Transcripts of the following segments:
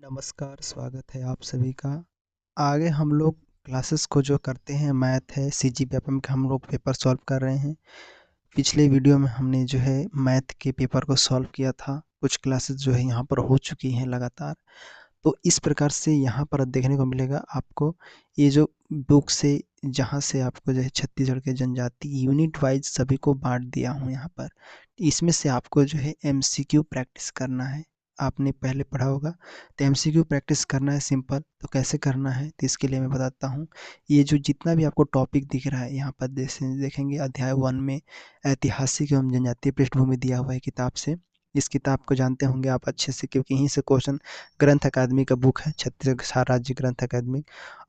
नमस्कार, स्वागत है आप सभी का। आगे हम लोग क्लासेस को जो करते हैं मैथ है, सीजीपीएफएम का हम लोग पेपर सॉल्व कर रहे हैं। पिछले वीडियो में हमने जो है मैथ के पेपर को सॉल्व किया था। कुछ क्लासेस जो है यहाँ पर हो चुकी हैं लगातार। तो इस प्रकार से यहाँ पर देखने को मिलेगा आपको ये जो बुक से, जहाँ से आपको जो है छत्तीसगढ़ के जनजाति यूनिट वाइज सभी को बांट दिया हूँ यहाँ पर। इसमें से आपको जो है एमसीक्यू प्रैक्टिस करना है। आपने पहले पढ़ा होगा, तो एमसीक्यू प्रैक्टिस करना है सिंपल। तो कैसे करना है तो इसके लिए मैं बताता हूँ। ये जो जितना भी आपको टॉपिक दिख रहा है यहाँ पर जैसे देखेंगे अध्याय 1 में ऐतिहासिक एवं जनजातीय पृष्ठभूमि दिया हुआ है किताब से। इस किताब को जानते होंगे आप अच्छे से, क्योंकि यहीं से क्वेश्चन, ग्रंथ अकादमी का बुक है छत्तीसगढ़ राज्य ग्रंथ अकादमी,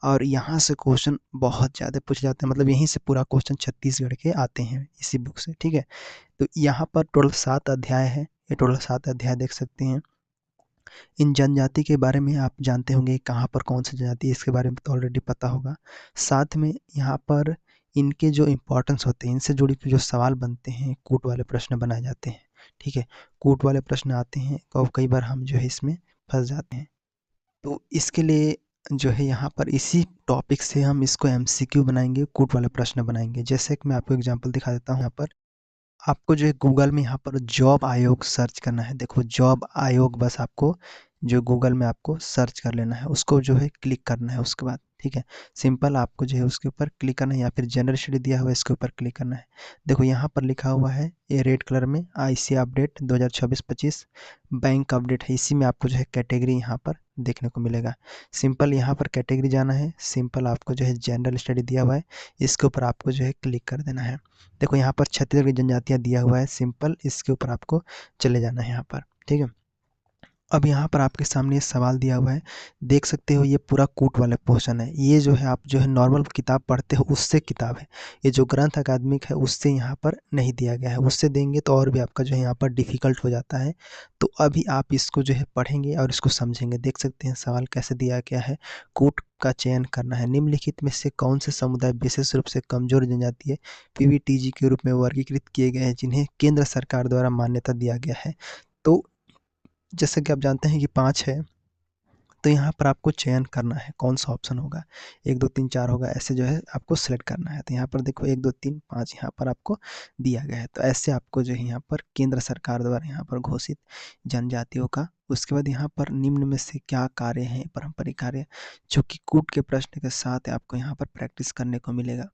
और यहाँ से क्वेश्चन बहुत ज़्यादा पूछे जाते हैं। मतलब यहीं से पूरा क्वेश्चन छत्तीसगढ़ के आते हैं इसी बुक से, ठीक है। तो यहाँ पर टोटल 7 अध्याय है। ये टोटल 7 अध्याय देख सकते हैं। इन जनजाति के बारे में आप जानते होंगे कहाँ पर कौन सी जनजाति है, इसके बारे में तो ऑलरेडी पता होगा। साथ में यहाँ पर इनके जो इम्पोर्टेंस होते हैं, इनसे जुड़ी जो सवाल बनते हैं, कूट वाले प्रश्न बनाए जाते हैं, ठीक है। कूट वाले प्रश्न आते हैं और कई बार हम जो है इसमें फंस जाते हैं। तो इसके लिए जो है यहाँ पर इसी टॉपिक से हम इसको एमसीक्यू बनाएंगे, कूट वाले प्रश्न बनाएंगे। जैसे कि मैं आपको एग्जांपल दिखा देता हूँ। यहाँ पर आपको जो है गूगल में यहाँ पर जॉब आयोग सर्च करना है। देखो जॉब आयोग, बस आपको जो गूगल में आपको सर्च कर लेना है, उसको जो है क्लिक करना है उसके बाद, ठीक है। सिंपल आपको जो है उसके ऊपर क्लिक करना है, या फिर जनरल स्टडी दिया हुआ है इसके ऊपर क्लिक करना है। देखो यहाँ पर लिखा हुआ है ये रेड कलर में आईसी अपडेट 2024-25 बैंक अपडेट है। इसी में आपको जो है कैटेगरी यहाँ पर देखने को मिलेगा। सिंपल यहाँ पर कैटेगरी जाना है। सिंपल आपको जो है जनरल स्टडी दिया हुआ है, इसके ऊपर आपको जो है क्लिक कर देना है। देखो यहाँ पर छत्तीसगढ़ की जनजातियाँ दिया हुआ है, सिंपल इसके ऊपर आपको चले जाना है यहाँ पर, ठीक है। अब यहाँ पर आपके सामने ये सवाल दिया हुआ है, देख सकते हो ये पूरा कूट वाला पोर्शन है। ये जो है आप जो है नॉर्मल किताब पढ़ते हो उससे किताब है। ये जो ग्रंथ अकादमिक है उससे यहाँ पर नहीं दिया गया है। उससे देंगे तो और भी आपका जो है यहाँ पर डिफ़िकल्ट हो जाता है। तो अभी आप इसको जो है पढ़ेंगे और इसको समझेंगे। देख सकते हैं सवाल कैसे दिया गया है। कूट का चयन करना है। निम्नलिखित में से कौन से समुदाय विशेष रूप से कमजोर जनजातीय पीवीटीजी के रूप में वर्गीकृत किए गए हैं, जिन्हें केंद्र सरकार द्वारा मान्यता दिया गया है। तो जैसे कि आप जानते हैं कि 5 है, तो यहाँ पर आपको चयन करना है कौन सा ऑप्शन होगा। 1 2 3 4 होगा, ऐसे जो है आपको सेलेक्ट करना है। तो यहाँ पर देखो 1 2 3 5 यहाँ पर आपको दिया गया है। तो ऐसे आपको जो है यहाँ पर केंद्र सरकार द्वारा यहाँ पर घोषित जनजातियों का, उसके बाद यहाँ पर निम्न में से क्या कार्य हैं पारंपरिक कार्य, जो कि कूट के प्रश्न के साथ आपको यहाँ पर प्रैक्टिस करने को मिलेगा।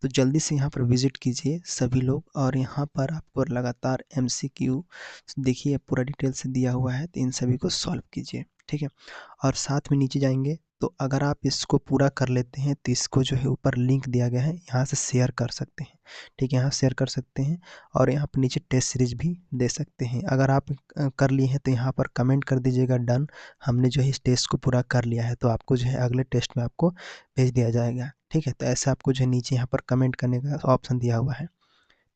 तो जल्दी से यहाँ पर विजिट कीजिए सभी लोग, और यहाँ पर आपको लगातार एमसीक्यू देखिए पूरा डिटेल से दिया हुआ है, तो इन सभी को सॉल्व कीजिए, ठीक है। और साथ में नीचे जाएंगे तो अगर आप इसको पूरा कर लेते हैं तो इसको जो है ऊपर लिंक दिया गया है, यहाँ से शेयर कर सकते हैं, ठीक है। यहाँ शेयर कर सकते हैं और यहाँ पर नीचे टेस्ट सीरीज भी दे सकते हैं। अगर आप कर लिए हैं तो यहाँ पर कमेंट कर दीजिएगा डन, हमने जो है इस टेस्ट को पूरा कर लिया है। तो आपको जो है अगले टेस्ट में आपको भेज दिया जाएगा, ठीक है। तो ऐसे आपको जो है नीचे यहाँ पर कमेंट करने का ऑप्शन दिया हुआ है,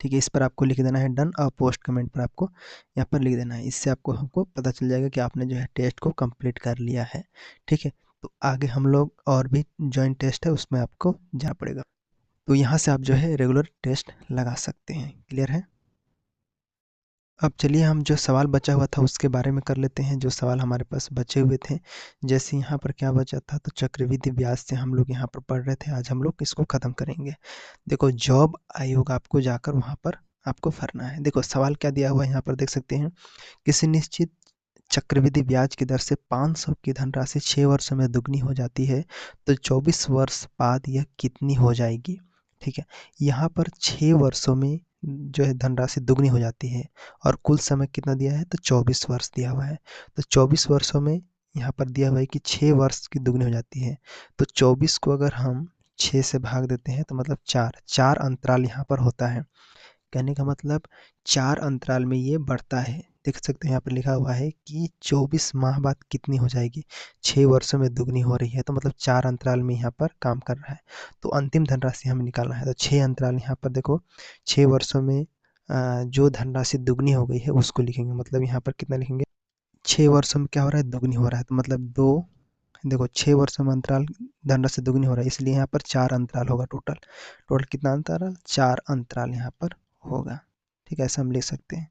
ठीक है। इस पर आपको लिख देना है डन, और पोस्ट कमेंट पर आपको यहाँ पर लिख देना है। इससे आपको हमको पता चल जाएगा कि आपने जो है टेस्ट को कंप्लीट कर लिया है, ठीक है। तो आगे हम लोग और भी जॉइंट टेस्ट है उसमें आपको जाना पड़ेगा। तो यहाँ से आप जो है रेगुलर टेस्ट लगा सकते हैं। क्लियर है। अब चलिए हम जो सवाल बचा हुआ था उसके बारे में कर लेते हैं। जो सवाल हमारे पास बचे हुए थे, जैसे यहाँ पर क्या बचा था, तो चक्रवृद्धि ब्याज से हम लोग यहाँ पर पढ़ रहे थे। आज हम लोग इसको ख़त्म करेंगे। देखो जॉब आयोग आपको जाकर वहाँ पर आपको भरना है। देखो सवाल क्या दिया हुआ है यहाँ पर देख सकते हैं। किसी निश्चित चक्रवृद्धि ब्याज की दर से 500 की धनराशि 6 वर्षों में दुगनी हो जाती है, तो 24 वर्ष बाद यह कितनी हो जाएगी, ठीक है। यहाँ पर 6 वर्षों में जो है धनराशि दुगनी हो जाती है, और कुल समय कितना दिया है, तो 24 वर्ष दिया हुआ है। तो 24 वर्षों में यहाँ पर दिया हुआ है कि 6 वर्ष की दुगनी हो जाती है। तो 24 को अगर हम 6 से भाग देते हैं तो मतलब 4 अंतराल यहाँ पर होता है। कहने का मतलब 4 अंतराल में ये बढ़ता है। देख सकते हैं यहाँ पर लिखा हुआ है कि 24 माह बाद कितनी हो जाएगी, 6 वर्षों में दुगनी हो रही है। तो मतलब 4 अंतराल में यहाँ पर काम कर रहा है। तो अंतिम धनराशि हमें निकालना है। तो 6 अंतराल यहाँ पर देखो, 6 वर्षों में जो धनराशि दुगनी हो गई है उसको लिखेंगे। मतलब यहाँ पर कितना लिखेंगे, 6 वर्षों में क्या हो रहा है, दुगनी हो रहा है। तो मतलब 2, देखो 6 वर्षों में अंतराल धनराशि दुगनी हो रहा है, इसलिए यहाँ पर 4 अंतराल होगा। टोटल टोटल कितना अंतराल, 4 अंतराल यहाँ पर होगा, ठीक है। ऐसा हम लिख सकते हैं।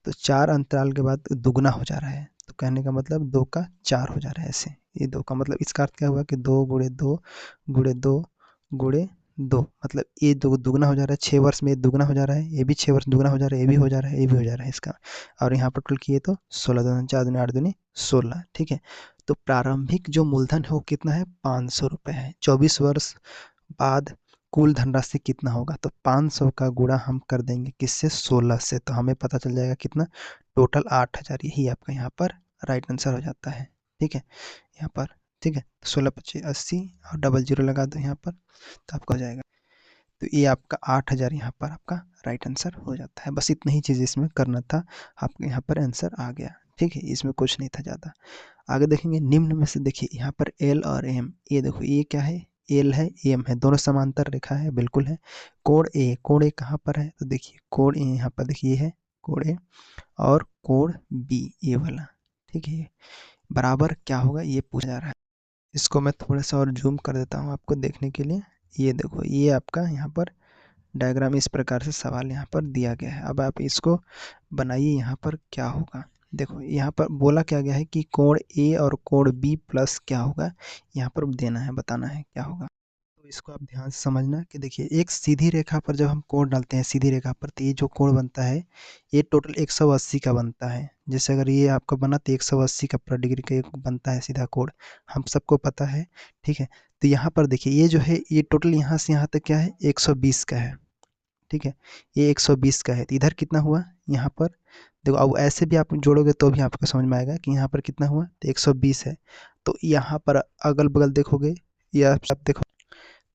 तो 4 अंतराल के बाद दुगना हो जा रहा है, तो कहने का मतलब 2 का 4 हो जा रहा है ऐसे। ये 2 का मतलब इसका अर्थ क्या हुआ कि 2 गुणे 2 गुणे 2 गुणे 2, मतलब ये दुगना हो जा रहा है, 6 वर्ष में ये दुगना हो जा रहा है, ये भी 6 वर्ष दुगना हो जा रहा है, ये भी हो जा रहा है, ये भी हो जा रहा है इसका। और यहाँ पर टोटल किए तो 16 दूनी 4 दूनी 8 दूनी 16, ठीक है। तो प्रारंभिक जो मूलधन है वो कितना है, 500 रुपये है। 24 वर्ष बाद कुल धनराशि कितना होगा, तो 500 का गुणा हम कर देंगे किससे, 16 से, तो हमें पता चल जाएगा कितना, टोटल 8000। यही आपका यहाँ पर राइट आंसर हो जाता है, ठीक है। यहाँ पर ठीक है, 16 25 80 और डबल जीरो लगा दो यहाँ पर, तो आपका हो जाएगा। तो ये आपका 8000 यहाँ पर आपका राइट आंसर हो जाता है। बस इतना ही चीज़ इसमें करना था, आपके यहाँ पर आंसर आ गया, ठीक है। इसमें कुछ नहीं था ज़्यादा। आगे देखेंगे निम्न में से, देखिए यहाँ पर एल और एम, ये देखो ये क्या है, एल है एम है, दोनों समांतर रेखा है, बिल्कुल है। कोण ए कहाँ पर है, तो देखिए कोण ए यहाँ पर देखिए है कोण ए, और कोण बी ये वाला, ठीक है। बराबर क्या होगा ये पूछा जा रहा है। इसको मैं थोड़ा सा और जूम कर देता हूँ आपको देखने के लिए। ये देखो ये आपका यहाँ पर डायग्राम इस प्रकार से सवाल यहाँ पर दिया गया है। अब आप इसको बनाइए, यहाँ पर क्या होगा, देखो यहाँ पर बोला क्या गया है कि कोण ए और कोण बी प्लस क्या होगा, यहाँ पर देना है, बताना है क्या होगा। तो इसको आप ध्यान से समझना कि देखिए एक सीधी रेखा पर जब हम कोण डालते हैं सीधी रेखा पर, तो ये जो कोण बनता है ये टोटल 180 का बनता है। जैसे अगर ये आपका बना तो 180 का पर डिग्री का एक बनता है सीधा कोण, हम सबको पता है, ठीक है। तो यहाँ पर देखिए ये जो है ये टोटल यहाँ से यहाँ तक क्या है, 120 का है, ठीक है। ये 120 का है, तो इधर कितना हुआ, यहाँ पर देखो। अब ऐसे भी आप जोड़ोगे तो भी आपको समझ में आएगा कि यहाँ पर कितना हुआ, तो 120 है। तो यहाँ पर अगल बगल देखोगे या सब देखो,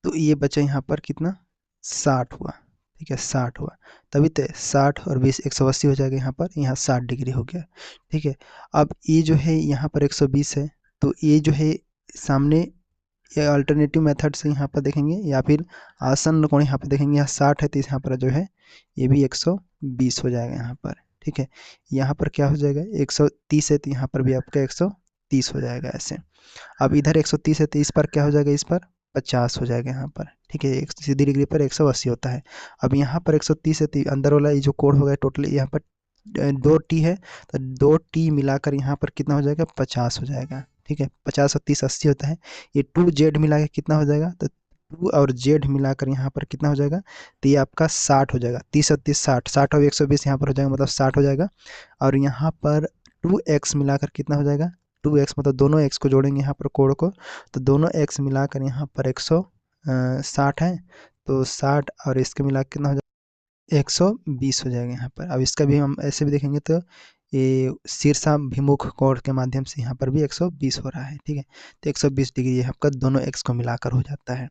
तो ये बचा यहाँ पर कितना, 60 हुआ, ठीक है, 60 हुआ। तभी तो 60 और 20 180 हो जाएगा, यहाँ पर यहाँ 60 डिग्री हो गया, ठीक है। अब ये जो है यहाँ पर 120 है, तो ये जो है सामने ये अल्टरनेटिव मेथड से यहाँ पर देखेंगे, या फिर आसन कोण यहाँ पर देखेंगे, यहाँ 60 है तो यहाँ पर जो है ये भी 120 हो जाएगा यहाँ पर, ठीक है। यहाँ पर क्या हो जाएगा, 130 है तो यहाँ पर भी आपका 130 हो जाएगा ऐसे। अब इधर 130 है तो इस पर क्या हो जाएगा, इस पर 50 हो जाएगा यहाँ पर, ठीक है। एक सीधी डिग्री पर 180 होता है। अब यहाँ पर 130 है तो अंदर वाला ये जो कोण होगा टोटल यहाँ पर 2t है, तो 2t मिलाकर यहाँ पर कितना हो जाएगा, 50 हो जाएगा, ठीक है। 50 और 30 80 होता है। ये 2z मिला के कितना हो जाएगा, तो 2 और z मिलाकर यहाँ पर कितना हो जाएगा, तो ये आपका 60 हो जाएगा। 30 और 30 60, 60 और 120 यहाँ पर हो जाएगा, मतलब 60 हो जाएगा। और यहाँ पर 2x मिलाकर कितना हो जाएगा, 2x मतलब दोनों x को जोड़ेंगे यहाँ पर कोण को, तो दोनों x मिलाकर यहाँ पर 160 है, तो 60 और इसके मिला के कितना हो जाएगा, 120 हो जाएगा यहाँ पर। अब इसका भी हम ऐसे भी देखेंगे तो ये शीर्षाभिमुख कोण के माध्यम से यहाँ पर भी 120 हो रहा है, ठीक है। तो 120 डिग्री ये आपका दोनों x को मिलाकर हो जाता है।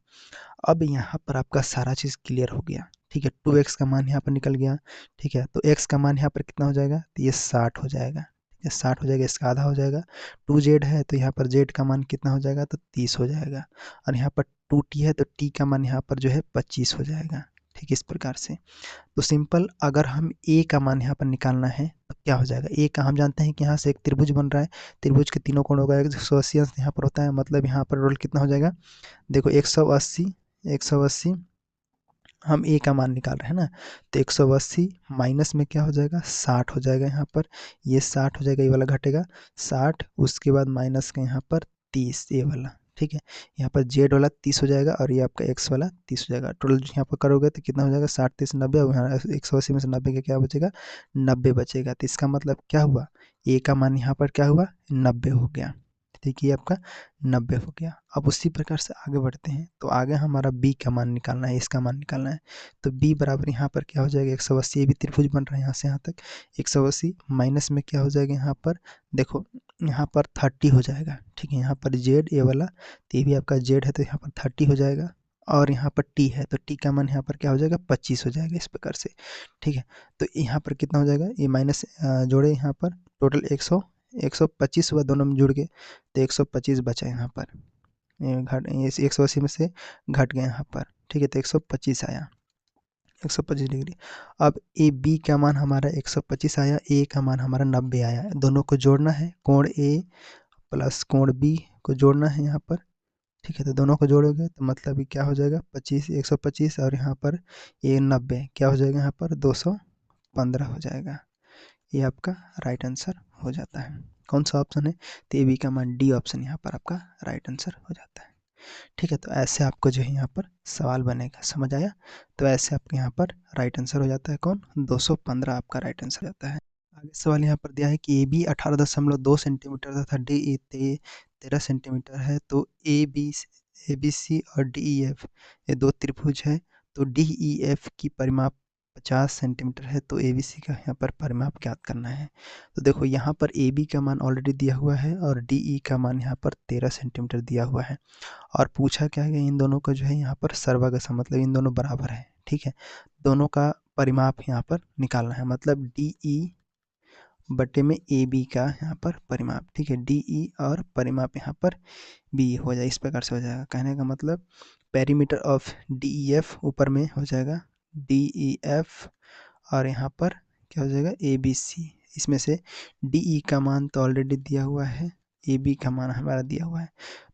अब यहाँ पर आपका सारा चीज़ क्लियर हो गया, ठीक है। 2x का मान यहाँ पर निकल गया, ठीक है। तो x का मान यहाँ पर कितना हो जाएगा, तो ये 60 हो जाएगा, ठीक है, 60 हो जाएगा, इसका आधा हो जाएगा। 2z है तो यहाँ पर z का मान कितना हो जाएगा, तो 30 हो जाएगा। और यहाँ पर 2t है तो t का मान यहाँ पर जो है 25 हो जाएगा, ठीक है, इस प्रकार से। तो सिंपल अगर हम a का मान यहाँ पर निकालना है तो क्या हो जाएगा, a का हम जानते हैं कि यहाँ से एक त्रिभुज बन रहा है, त्रिभुज के तीनों कोण होगा 180 अंश यहाँ पर होता है, मतलब यहाँ पर रोल कितना हो जाएगा, देखो 180 हम a का मान निकाल रहे हैं ना, तो 180 माइनस में क्या हो जाएगा, 60 हो जाएगा यहाँ पर, ये 60 हो जाएगा, ये वाला घटेगा 60, उसके बाद माइनस का यहाँ पर 30 ये वाला, ठीक है। यहाँ पर जेड वाला 30 हो जाएगा और ये आपका एक्स वाला 30 हो जाएगा। टोटल यहाँ पर करोगे तो कितना हो जाएगा, 60 30 90, और यहाँ 180 में से 90 का क्या बचेगा, 90 बचेगा। तो इसका मतलब क्या हुआ, ए का मान यहाँ पर क्या हुआ, 90 हो गया, ठीक है, ये आपका 90 हो गया। अब उसी प्रकार से आगे बढ़ते हैं, तो आगे हमारा बी का मान निकालना है, इसका मान निकालना है। तो बी बराबर यहाँ पर क्या हो जाएगा, 180, ये भी त्रिभुज बन रहा है यहाँ से यहाँ तक, 180 माइनस में क्या हो जाएगा यहाँ पर, देखो यहाँ पर 30 हो जाएगा, ठीक है। यहाँ पर जेड ये वाला, तो ये भी आपका जेड है तो यहाँ पर 30 हो जाएगा, और यहाँ पर टी है तो टी का मान यहाँ पर क्या हो जाएगा, 25 हो जाएगा, इस प्रकार से, ठीक है। तो यहाँ पर कितना हो जाएगा, ये माइनस जोड़े यहाँ पर, टोटल 125 हुआ दोनों में जुड़ के, तो 125 बचा यहाँ पर, घट ये 180 में से घट गया यहाँ पर, ठीक है। तो 125 आया, 125 डिग्री। अब ए बी का मान हमारा 125 आया, ए का मान हमारा 90 आया, दोनों को जोड़ना है, कोण ए प्लस कोण बी को जोड़ना है यहाँ पर, ठीक है। तो दोनों को जोड़ोगे तो मतलब ये क्या हो जाएगा, 25 125 और यहाँ पर ये 90 क्या हो जाएगा, यहाँ पर 215 हो जाएगा। ये आपका राइट आंसर हो जाता है। कौन सा ऑप्शन है, तो ए बी का मान डी ऑप्शन यहाँ पर आपका राइट आंसर हो जाता है। ठीक है, तो ऐसे आपको जो है यहाँ पर सवाल बनेगा, समझ आया। तो ऐसे आपके यहाँ पर राइट आंसर हो जाता है कौन, 215 आपका राइट आंसर हो जाता है। आगे सवाल यहाँ पर दिया है कि ए बी 18.2 सेंटीमीटर तथा डी ई 13 सेंटीमीटर है, तो ए बी सी और डी ई एफ ये दो त्रिभुज है, तो डी ई एफ की परिमाप 50 सेंटीमीटर है, तो ए बी सी का यहाँ पर परिमाप ज्ञात करना है। तो देखो यहाँ पर ए बी का मान ऑलरेडी दिया हुआ है और डी ई का मान यहाँ पर 13 सेंटीमीटर दिया हुआ है, और पूछा क्या है, इन दोनों का जो है यहाँ पर सर्वगसा मतलब इन दोनों बराबर है। ठीक है, दोनों का परिमाप यहाँ पर निकालना है, मतलब डी ई बटे में ए बी का यहाँ पर परिमाप। ठीक है, डी ई और परिमाप यहाँ पर बी हो जाए, इस प्रकार से हो जाएगा। कहने का मतलब perimeter of D E F ऊपर में हो जाएगा डी ई एफ, और यहाँ पर क्या हो जाएगा ए बी सी। इसमें से डी ई का मान तो ऑलरेडी दिया हुआ है, ए बी का मान हमारा दिया हुआ है।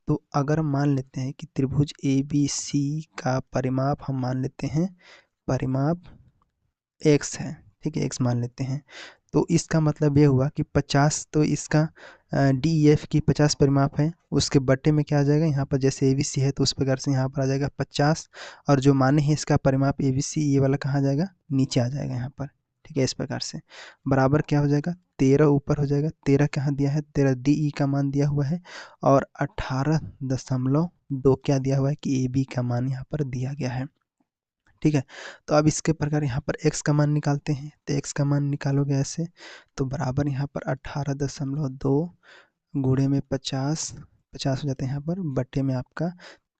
तो अगर हम मान लेते हैं कि त्रिभुज ए बी सी का परिमाप हम मान लेते हैं, परिमाप एक्स है, ठीक है, एक्स मान लेते हैं, तो इसका मतलब ये हुआ कि 50, तो इसका डी ई एफ की 50 परिमाप है, उसके बट्टे में क्या आ जाएगा, यहाँ पर जैसे ए बी सी है तो उस प्रकार से यहाँ पर आ जाएगा 50, और जो माने हैं इसका परिमाप ए बी सी, ये वाला कहाँ जाएगा, नीचे आ जाएगा यहाँ पर। ठीक है, इस प्रकार से बराबर क्या हो जाएगा, 13 ऊपर हो जाएगा, 13 कहाँ दिया है, 13 डी ई का मान दिया हुआ है, और 18.2 क्या दिया हुआ है कि ए बी का मान यहाँ पर दिया गया है। ठीक है, तो अब इसके प्रकार यहाँ पर x का मान निकालते हैं, तो x का मान निकालोगे ऐसे, तो बराबर यहाँ पर 18.2 गुणे में 50 50 हो जाते हैं यहाँ पर, बटे में आपका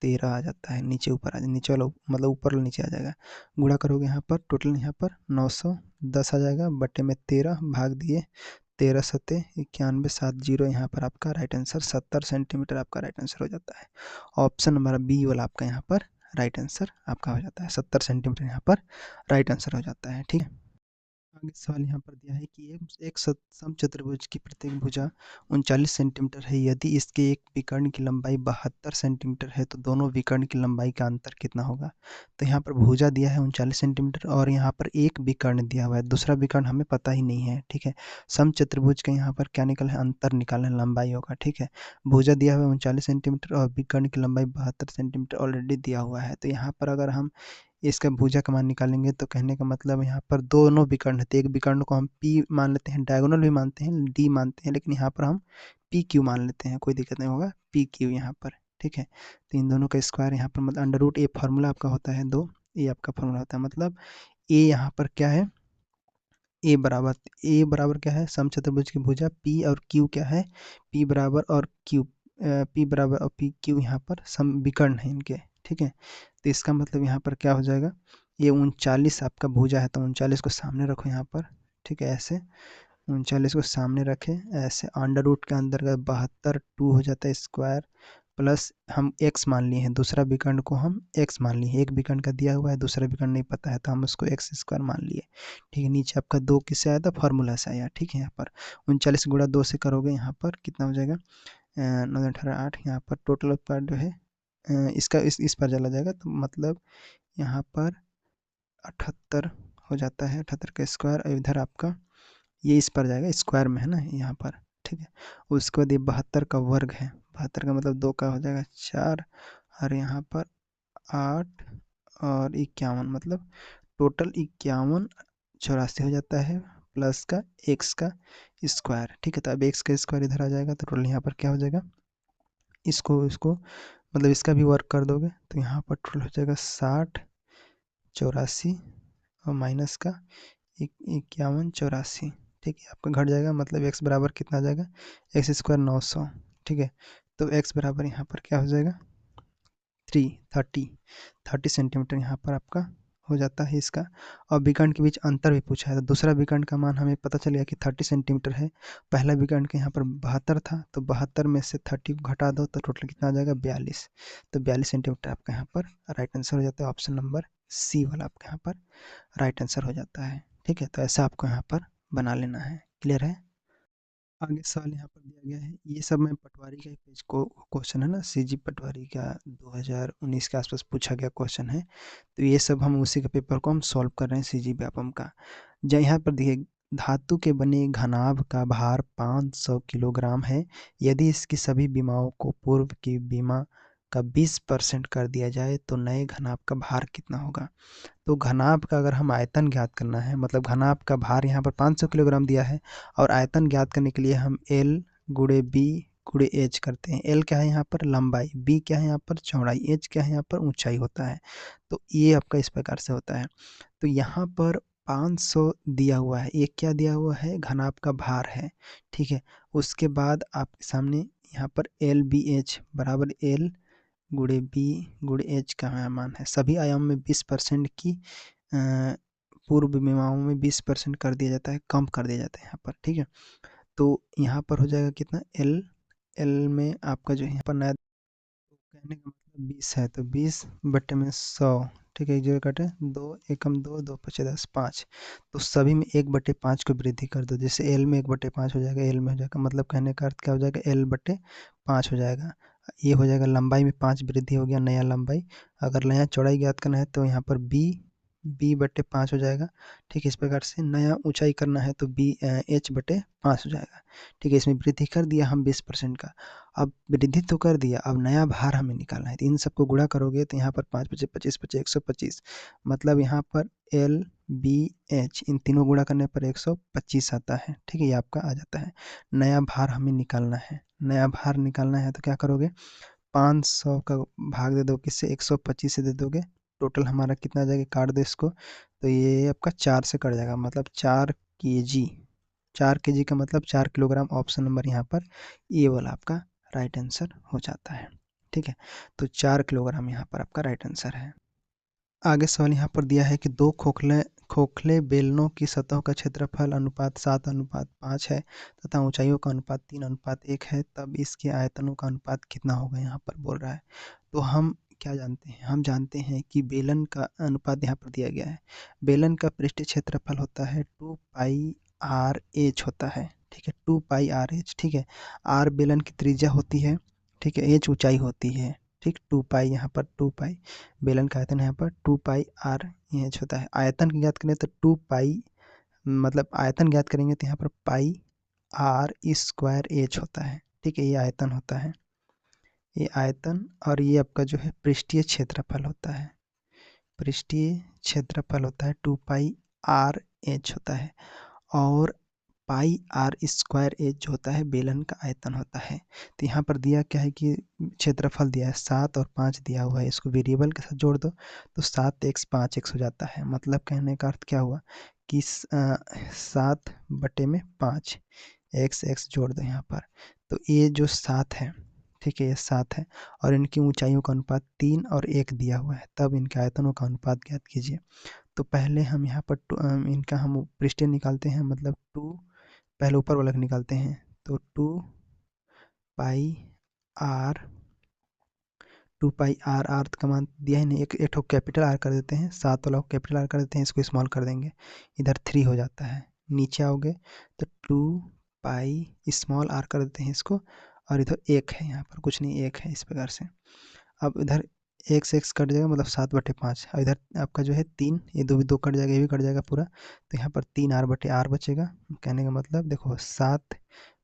13 आ जाता है, नीचे ऊपर आ जाए, नीचे वाला मतलब ऊपर वाला नीचे आ जाएगा, गुणा करोगे यहाँ पर टोटल यहाँ पर 910 आ जाएगा, बटे में 13 भाग दिए 13 सत्ते 91 7 जीरो, यहाँ पर आपका राइट आंसर 70 सेंटीमीटर आपका राइट आंसर हो जाता है। ऑप्शन नंबर बी वाला आपका यहाँ पर राइट आंसर आपका हो जाता है, 70 सेंटीमीटर यहाँ पर राइट आंसर हो जाता है। ठीक है, आगे सवाल यहाँ पर दिया है कि एक समचतुर्भुज की प्रत्येक भुजा 39 सेंटीमीटर है, यदि इसके एक विकर्ण की लंबाई 72 सेंटीमीटर है, तो दोनों विकर्ण की लंबाई का अंतर कितना होगा। तो यहाँ पर भुजा दिया है 39 सेंटीमीटर, और यहाँ पर एक विकर्ण दिया हुआ है, दूसरा विकर्ण हमें पता ही नहीं है। ठीक है, समचतुर्भुज का यहाँ पर क्या निकला है, अंतर निकालना है, लंबाई होगा। ठीक है, भुजा दिया हुआ है 39 सेंटीमीटर और विकर्ण की लंबाई 72 सेंटीमीटर ऑलरेडी दिया हुआ है, तो यहाँ पर अगर हम इसका भुजा का मान निकालेंगे, तो कहने का मतलब यहाँ पर दोनों विकर्ण है, तो एक विकर्ण को हम पी मान लेते हैं, डायगोनल भी मानते हैं, डी मानते हैं, लेकिन यहाँ पर हम पी क्यू मान लेते हैं, कोई दिक्कत नहीं होगा, पी क्यू यहाँ पर। ठीक है, तो इन दोनों का स्क्वायर यहाँ पर मतलब अंडर रूट ए फार्मूला आपका होता है 2, ए आपका फार्मूला होता है, मतलब ए यहाँ पर क्या है, ए बराबर क्या है, समचतुर्भुज की भुजा पी, और क्यू क्या है, पी बराबर और क्यू, पी बराबर और पी क्यू यहाँ पर सम विकर्ण है इनके। ठीक है, तो इसका मतलब यहाँ पर क्या हो जाएगा, ये 39 आपका भुजा है, तो 39 को सामने रखो यहाँ पर। ठीक है, ऐसे 39 को सामने रखें, ऐसे अंडर रूट के अंदर का 72 2 हो जाता है स्क्वायर, प्लस हम x मान लिए हैं, दूसरा विकर्ण को हम x मान लिए, एक विकर्ण का दिया हुआ है, दूसरा विकर्ण नहीं पता है, तो हम उसको x स्क्वायर मान लिए। ठीक है, नीचे आपका 2 किससे आया था, फार्मूला से आया। ठीक है, यहाँ पर 39 गुणा 2 से करोगे, यहाँ पर कितना हो जाएगा, 9 18 8, यहाँ पर टोटल आपका जो है इसका इस पर चला जाएगा, तो मतलब यहाँ पर 78 हो जाता है, 78 का स्क्वायर, इधर आपका ये इस पर जाएगा, स्क्वायर में है ना यहाँ पर। ठीक है, उसके बाद ये 72 का वर्ग है, 72 का मतलब 2 का हो जाएगा 4, और यहाँ पर 8 और 51, मतलब टोटल 51 84 हो जाता है, प्लस का एक्स का स्क्वायर। ठीक है, तो अब एक्स का स्क्वायर इधर आ जाएगा, तो टोटल यहाँ पर क्या हो जाएगा, इसको इसको मतलब इसका भी वर्क कर दोगे, तो यहाँ पर टोटल हो जाएगा 60 84 और माइनस का 51 84। ठीक है, आपका घट जाएगा, मतलब x बराबर कितना आ जाएगा, एक्स स्क्वायर 900। ठीक है, तो x बराबर यहाँ पर क्या हो जाएगा, 30 सेंटीमीटर यहाँ पर आपका हो जाता है इसका। और विकर्ण के बीच अंतर भी पूछा है, तो दूसरा विकर्ण का मान हमें पता चल गया कि 30 सेंटीमीटर है, पहला विकर्ण के यहाँ पर 72 था, तो 72 में से 30 को घटा दो, तो टोटल कितना आ जाएगा 42, तो 42 सेंटीमीटर आपका यहाँ पर राइट आंसर हो जाता है, ऑप्शन नंबर सी वाला आपका यहाँ पर राइट आंसर हो जाता है। ठीक है, तो ऐसा आपको यहाँ पर बना लेना है, क्लियर है। आगे सवाल यहाँ पर दिया गया है, ये सब में पटवारी का पेज को क्वेश्चन है ना, सीजी पटवारी का 2019 के आसपास पूछा गया क्वेश्चन है, तो ये सब हम उसी के पेपर को हम सॉल्व कर रहे हैं, सीजी व्यापम का। जहाँ यहाँ पर देखिए धातु के बने घनाभ का भार 500 किलोग्राम है। यदि इसकी सभी बीमाओं को पूर्व की बीमा का 20% कर दिया जाए तो नए घनाभ का भार कितना होगा। तो घनाभ का अगर हम आयतन ज्ञात करना है, मतलब घनाभ का भार यहाँ पर 500 किलोग्राम दिया है और आयतन ज्ञात करने के लिए हम एल गुणे बी गुणे एच करते हैं। एल क्या है यहाँ पर लंबाई, बी क्या है यहाँ पर चौड़ाई, एच क्या है यहाँ पर ऊंचाई होता है। तो ये आपका इस प्रकार से होता है। तो यहाँ पर 500 दिया हुआ है, ये क्या दिया हुआ है घनाभ का भार है, ठीक है। उसके बाद आपके सामने यहाँ पर एल बी एच बराबर एल गुणे बी गुणे एच का मान है। सभी आयाम में 20% की पूर्व बीमाओं में 20% कर दिया जाता है, कम कर दिया जाता है यहाँ पर, ठीक है। तो यहाँ पर हो जाएगा कितना एल, एल में आपका जो यहाँ पर नया कहने का मतलब 20 है, तो 20 बट्टे में 100, ठीक है। एक जगह कटे, दो एकम दो, दो पचे 10, 5। तो सभी में 1/5 को वृद्धि कर दो। जैसे एल में 1/5 हो जाएगा, एल में हो जाएगा, मतलब कहने का अर्थ क्या हो जाएगा L/5 हो जाएगा। ये हो जाएगा लंबाई में 5 वृद्धि हो गया, नया लंबाई। अगर नया चौड़ाई ज्ञात करना है तो यहाँ पर B/5 हो जाएगा, ठीक है। इस प्रकार से नया ऊंचाई करना है तो H/5 हो जाएगा, ठीक है। इसमें वृद्धि कर दिया हम 20% का। अब वृद्धि तो कर दिया, अब नया भार हमें निकालना है। तो इन सबको गुणा करोगे तो यहाँ पर 5 पचे 25 पचे 125, मतलब यहाँ पर एल बी एच इन तीनों गुणा करने पर 125 आता है, ठीक है। ये आपका आ जाता है। नया भार हमें निकालना है, नया भार निकालना है तो क्या करोगे 500 का भाग दे दो किससे 125 से दे दोगे, टोटल हमारा कितना आ जाएगा, काट दो इसको तो ये आपका 4 से कट जाएगा, मतलब 4 kg। 4 kg का मतलब 4 किलोग्राम। ऑप्शन नंबर यहाँ पर ये वाला आपका राइट आंसर हो जाता है, ठीक है। तो 4 किलोग्राम यहाँ पर आपका राइट आंसर है। आगे सवाल यहाँ पर दिया है कि दो खोखले खोखले बेलनों की सतहों का क्षेत्रफल अनुपात 7:5 है तथा ऊंचाइयों का अनुपात 3:1 है, तब इसके आयतनों का अनुपात कितना होगा, यहाँ पर बोल रहा है। तो हम क्या जानते हैं, हम जानते हैं कि बेलन का अनुपात यहाँ पर दिया गया है। बेलन का पृष्ठीय क्षेत्रफल होता है 2πr/h होता है, ठीक है, 2πr/h, ठीक है। आर बेलन की त्रिज्या होती है, ठीक है, एच ऊंचाई होती है, ठीक। 2π यहाँ पर 2π बेलन का आयतन यहाँ पर 2πr/h होता है। आयतन की ज्ञात करें तो 2π, मतलब आयतन ज्ञात करेंगे तो यहाँ पर πr² होता है, ठीक है। ये आयतन होता है, ये आयतन। और ये आपका जो है पृष्ठीय क्षेत्रफल होता है, पृष्ठीय क्षेत्रफल होता है 2πr/h होता है। और πr² जो होता है बेलन का आयतन होता है। तो यहाँ पर दिया क्या है कि क्षेत्रफल दिया है 7 और 5 दिया हुआ है, इसको वेरिएबल के साथ जोड़ दो तो 7x 5x हो जाता है। मतलब कहने का अर्थ क्या हुआ कि 7/5 x जोड़ दो यहाँ पर, तो ये जो 7 है, ठीक है, ये 7 है और इनकी ऊंचाइयों का अनुपात 3 और 1 दिया हुआ है, तब इनके आयतनों का अनुपात ज्ञात कीजिए। तो पहले हम यहाँ पर इनका हम पृष्ठीय निकालते हैं, मतलब 2 पहले ऊपर वाला निकालते हैं तो 2πr, 2πr आर का मान दिया है नहीं, एक ठो कैपिटल आर कर देते हैं, 7 वाला को कैपिटल आर कर देते हैं, इसको स्मॉल कर देंगे, इधर 3 हो जाता है। नीचे आओगे तो 2π स्मॉल आर कर देते हैं इसको, और इधर 1 है, यहाँ पर कुछ नहीं, 1 है, इस प्रकार से। अब इधर एक से x कट जाएगा, मतलब 7/5, और इधर आपका जो है 3, ये दो भी दो कट जाएगा, ये भी कट जाएगा पूरा, तो यहाँ पर 3r/r बचेगा। कहने का मतलब देखो 7